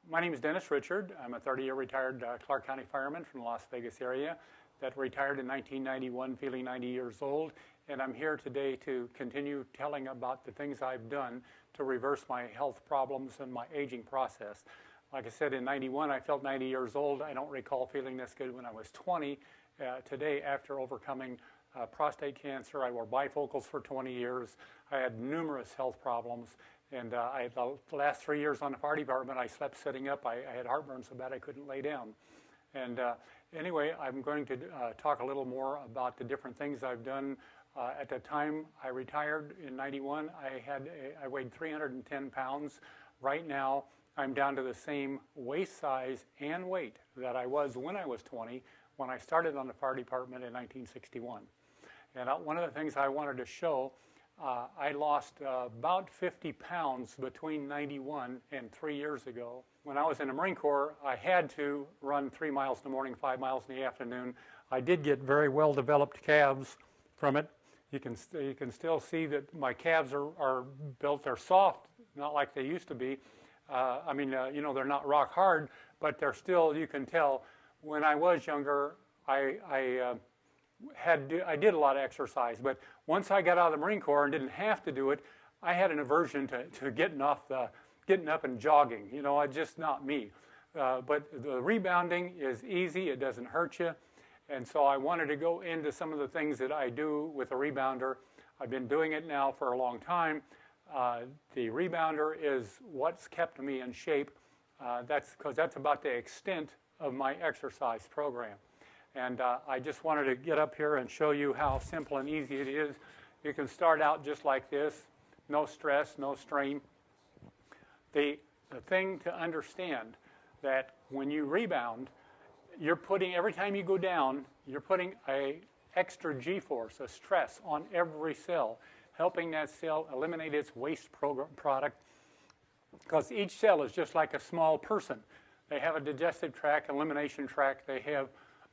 My name is Dennis Richard. I'm a 30-year retired Clark County fireman from the Las Vegas area that retired in 1991, feeling 90 years old. And I'm here today to continue telling about the things I've done to reverse my health problems and my aging process. Like I said, in 91, I felt 90 years old. I don't recall feeling this good when I was 20. Today, after overcoming prostate cancer, I wore bifocals for 20 years. I had numerous health problems. And the last 3 years on the fire department, I slept sitting up. I had heartburn so bad I couldn't lay down. And anyway, I'm going to talk a little more about the different things I've done. At the time I retired in 91, I weighed 310 pounds. Right now, I'm down to the same waist size and weight that I was when I was 20, when I started on the fire department in 1961. And one of the things I wanted to show, I lost about 50 pounds between 91 and 3 years ago. When I was in the Marine Corps, I had to run 3 miles in the morning, 5 miles in the afternoon. I did get very well-developed calves from it. You can still see that my calves are built. They're soft, not like they used to be. You know, they're not rock hard, but they're still, you can tell. When I was younger, I did a lot of exercise, but once I got out of the Marine Corps and didn't have to do it, I had an aversion to getting up and jogging. You know, it's just not me. But the rebounding is easy. It doesn't hurt you. And so I wanted to go into some of the things that I do with a rebounder. I've been doing it now for a long time. The rebounder is what's kept me in shape. That's about the extent of my exercise program. And I just wanted to get up here and show you how simple and easy it is. You can start out just like this. No stress, no strain. The thing to understand that when you rebound, you're putting, every time you go down, you're putting a extra G-force, a stress on every cell, helping that cell eliminate its waste product, because each cell is just like a small person. They have a digestive tract, elimination tract. They have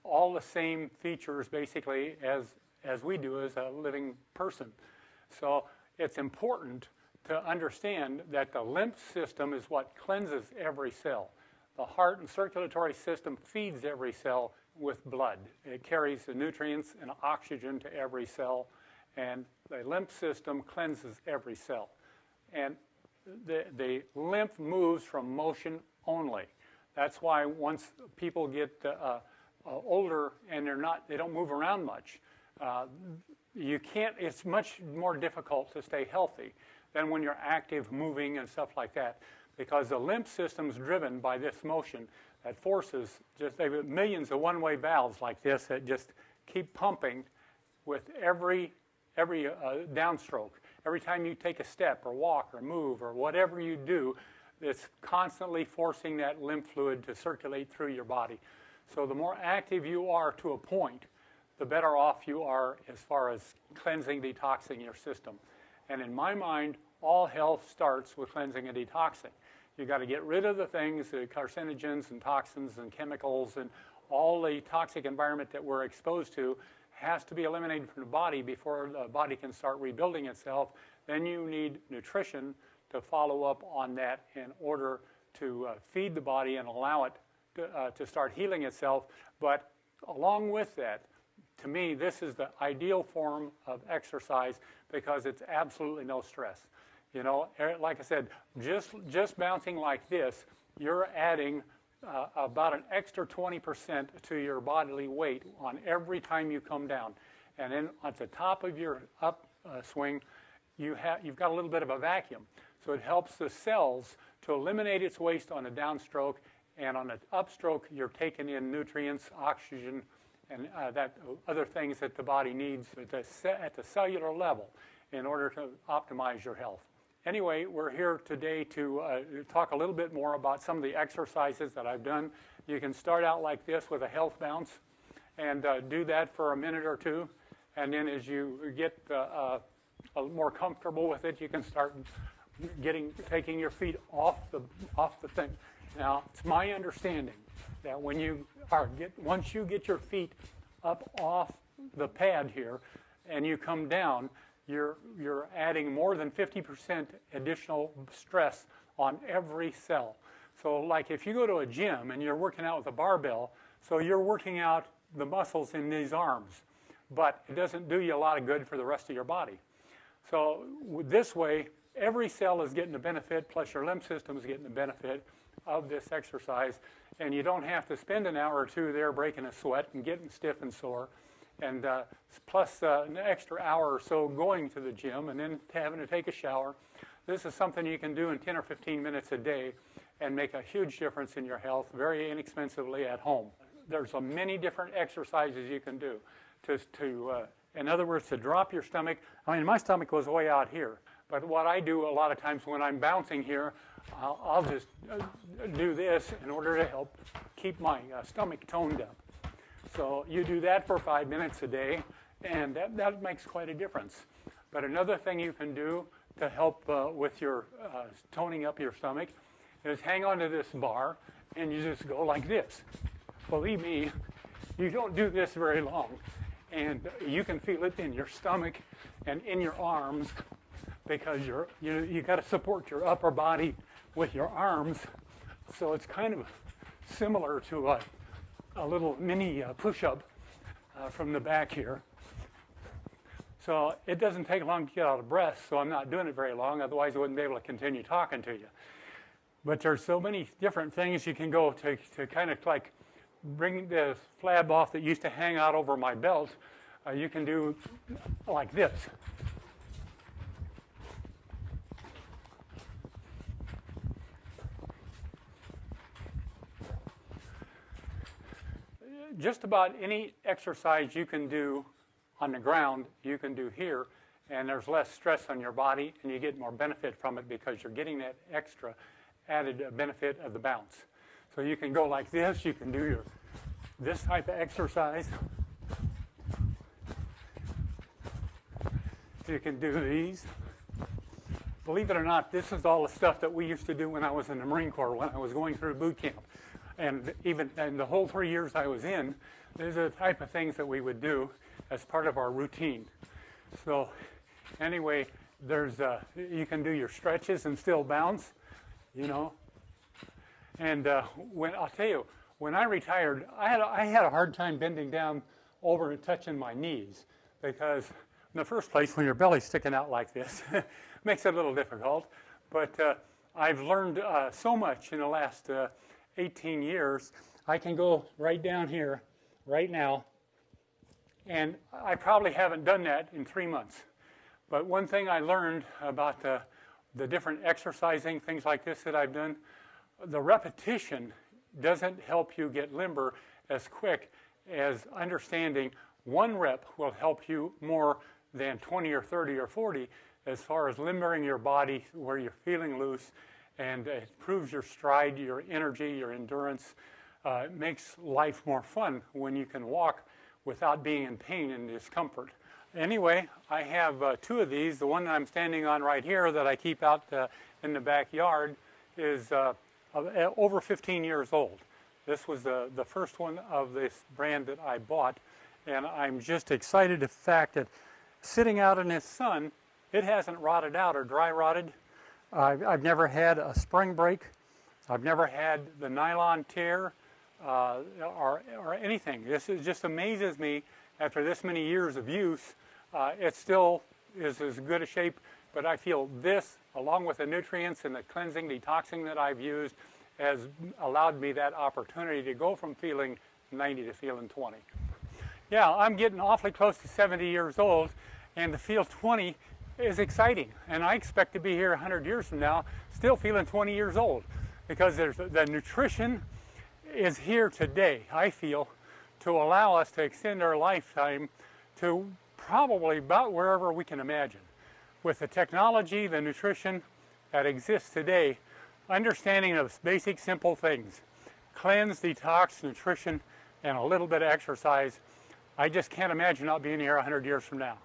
all the same features, basically, as we do as a living person. So it's important to understand that the lymph system is what cleanses every cell. The heart and circulatory system feeds every cell with blood. It carries the nutrients and oxygen to every cell, and the lymph system cleanses every cell. And the lymph moves from motion only. That's why once people get older and they don't move around much, it's much more difficult to stay healthy than when you're active, moving, and stuff like that. Because the lymph system's driven by this motion that forces, they've got millions of one-way valves like this that just keep pumping with every downstroke. Every time you take a step or walk or move or whatever you do, it's constantly forcing that lymph fluid to circulate through your body. So the more active you are to a point, the better off you are as far as cleansing, detoxing your system. And in my mind, all health starts with cleansing and detoxing. You've got to get rid of the things, the carcinogens and toxins and chemicals and all the toxic environment that we're exposed to has to be eliminated from the body before the body can start rebuilding itself. Then you need nutrition to follow up on that in order to feed the body and allow it to start healing itself. But along with that, to me, this is the ideal form of exercise because it's absolutely no stress. You know, like I said, just bouncing like this, you're adding about an extra 20% to your bodily weight on every time you come down. And then at the top of your upswing, you've got a little bit of a vacuum. So it helps the cells to eliminate its waste on a downstroke, and on an upstroke, you're taking in nutrients, oxygen, and that other things that the body needs at the cellular level in order to optimize your health. Anyway, we're here today to talk a little bit more about some of the exercises that I've done. You can start out like this with a health bounce and do that for a minute or two. And then as you get more comfortable with it, you can start taking your feet off the thing. Now, it's my understanding that when once you get your feet up off the pad here and you come down, you're adding more than 50% additional stress on every cell. So like if you go to a gym and you're working out with a barbell, so you're working out the muscles in these arms, but it doesn't do you a lot of good for the rest of your body. So this way, every cell is getting the benefit, plus your lymph system is getting the benefit of this exercise, and you don't have to spend an hour or two there breaking a sweat and getting stiff and sore, and plus an extra hour or so going to the gym and then having to take a shower. This is something you can do in 10 or 15 minutes a day and make a huge difference in your health very inexpensively at home. There's many different exercises you can do in other words, to drop your stomach. I mean, my stomach was way out here. But what I do a lot of times when I'm bouncing here, I'll just do this in order to help keep my stomach toned up. So you do that for 5 minutes a day, and that makes quite a difference. But another thing you can do to help with your toning up your stomach is hang onto this bar, and you just go like this. Believe me, you don't do this very long. And you can feel it in your stomach and in your arms because you got to support your upper body with your arms. So it's kind of similar to a little mini push-up from the back here. So it doesn't take long to get out of breath, so I'm not doing it very long. Otherwise, I wouldn't be able to continue talking to you. But there's so many different things you can go to kind of like bring the flab off that used to hang out over my belt. You can do like this. Just about any exercise you can do on the ground, you can do here, and there's less stress on your body, and you get more benefit from it because you're getting that extra added benefit of the bounce. So you can go like this. You can do this type of exercise. You can do these. Believe it or not, this is all the stuff that we used to do when I was in the Marine Corps, when I was going through boot camp. And even in the whole 3 years I was in, these are the type of things that we would do as part of our routine. So anyway, you can do your stretches and still bounce, you know. And I'll tell you, when I retired, I had a hard time bending down over and touching my knees because in the first place, when your belly's sticking out like this, makes it a little difficult. But I've learned so much in the last 18 years. I can go right down here right now, and I probably haven't done that in 3 months. But one thing I learned about the different exercising, things like this that I've done, the repetition doesn't help you get limber as quick as understanding one rep will help you more than 20 or 30 or 40 as far as limbering your body where you're feeling loose, and it improves your stride, your energy, your endurance. It makes life more fun when you can walk without being in pain and discomfort. Anyway, I have 2 of these. The one that I'm standing on right here that I keep out in the backyard is over 15 years old. This was the first one of this brand that I bought, and I'm just excited the fact that sitting out in the sun, it hasn't rotted out or dry rotted. I've never had a spring break. I've never had the nylon tear or anything. This just amazes me after this many years of use. It still is as good a shape, but I feel this, along with the nutrients and the cleansing, detoxing that I've used, has allowed me that opportunity to go from feeling 90 to feeling 20. Yeah, I'm getting awfully close to 70 years old, and to feel 20 is exciting. And I expect to be here 100 years from now still feeling 20 years old, because the nutrition is here today, I feel, to allow us to extend our lifetime to probably about wherever we can imagine. With the technology, the nutrition that exists today, understanding of basic, simple things, cleanse, detox, nutrition, and a little bit of exercise, I just can't imagine not being here 100 years from now.